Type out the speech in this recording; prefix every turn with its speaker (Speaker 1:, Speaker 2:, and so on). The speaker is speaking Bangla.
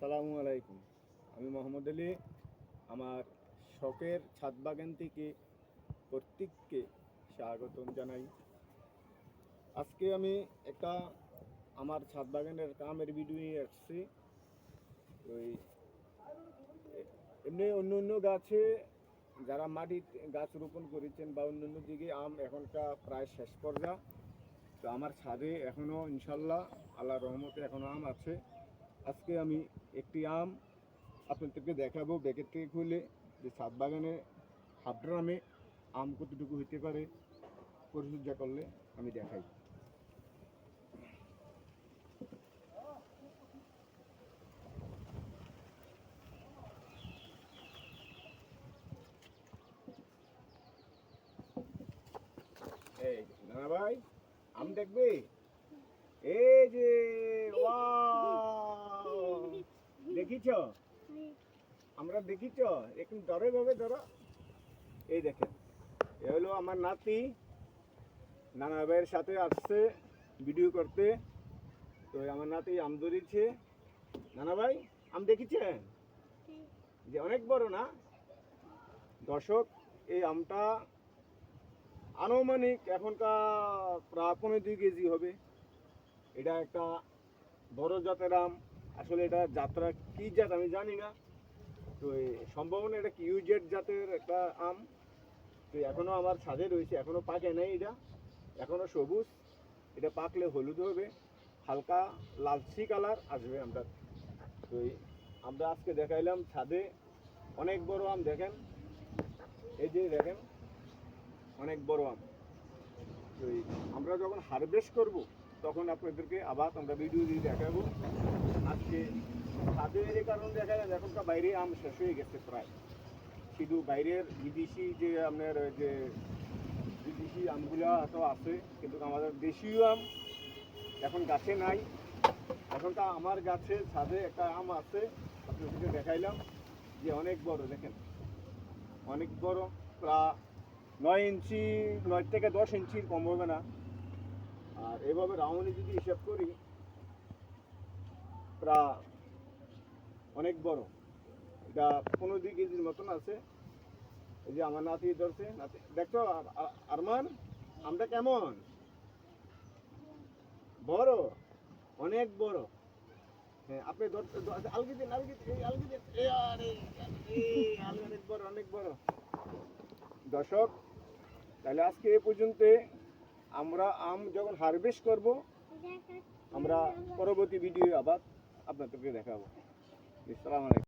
Speaker 1: আসসালামু আলাইকুম। আমি মোহাম্মদ আলী। আমার শখের ছাদ বাগান থেকে প্রত্যেককে স্বাগতম জানাই। আজকে আমি একটা আমার ছাদ বাগানের কামের ভিডিও নিয়ে আসছি। ওই এমনি অন্য অন্য গাছে যারা মাটিতে গাছ রোপণ করেছেন বা অন্য অন্য দিকে আম এখনটা প্রায় শেষ পর্যায়ে, তো আমার ছাদে এখনও ইনশাল্লাহ আল্লাহর রহমতে এখনও আম আছে। আজকে আমি একটি আম আপনাদেরকে দেখাবো ব্যাগের থেকে খুলে, যে ছাদ বাগানে হাফ ড্রামে আম কতটুকু হইতে পারে পরিচর্যা করলে আমি দেখাই। এই নানা ভাই, আম দেখবে? এই যে দেখিছ, আমরা দেখিছ, একটু ধরে ভাবে ধরো। এই দেখেন, এ হলো আমার নাতি, নানা ভাইয়ের সাথে আসছে ভিডিও করতে। তো আমার নাতি আম ধরেছে। নানা ভাই, আম দেখেছেন যে অনেক বড় না? দর্শক, এই আমটা আনুমানিক এখনকার প্রায় 15-2 কেজি হবে। এটা একটা বড় জাতের আম। আসলে এটা জাতটা কি জাত আমি জানি না। তো সম্ভাবনা এটা কিউজেড জাতের একটা আম। তো এখনো আমার ছাদে রয়েছে, এখনো পাকে নাই। এটা এখনো সবুজ, এটা পাকলে হলুদ হবে, হালকা লালচি কালার আসবে আমরা। তো আমরা আজকে দেখাইলাম ছাদে অনেক বড় আম। দেখেন, এই যে দেখেন, অনেক বড় আম। তো আমরা যখন হারভেস্ট করব তখন আপনাদেরকে আবার আমরা ভিডিও দিয়ে দেখাবো। আজকে ছাদে এই কারণে দেখা যায় এখনকার বাইরে আম শেষ হয়ে গেছে প্রায়। শুধু বাইরের বিদেশি যে আপনার যে বিদেশি আমগুলো তো আছে, কিন্তু আমাদের দেশীয় আম এখন গাছে নাই। এখনটা আমার গাছে ছাদে একটা আম আছে, আপনাদেরকে দেখাইলাম যে অনেক বড়। দেখেন, অনেক বড়, প্রায় 9 ইঞ্চি, 9 থেকে 10 ইঞ্চির কম হবে না। আর এভাবে রাউন্ডে যদি হিসাব করি, প্রায় অনেক বড়। এটা 15-2 কেজির মতন আছে। এই যে আমার নাতি ধরছে, নাতি দেখছো আরমান, আমটা কেমন? বড়, অনেক বড়। হ্যাঁ, আপনি আলগি দিন, আলগি দিন, আলগি দিন। অনেক বড়, অনেক বড়। দর্শক, তাহলে আজকে এ পর্যন্ত। আমরা আম যখন হারভেস্ট করব, আমরা পরবর্তী ভিডিও আবার আপনাদেরকে দেখাবো। আসসালামু আলাইকুম।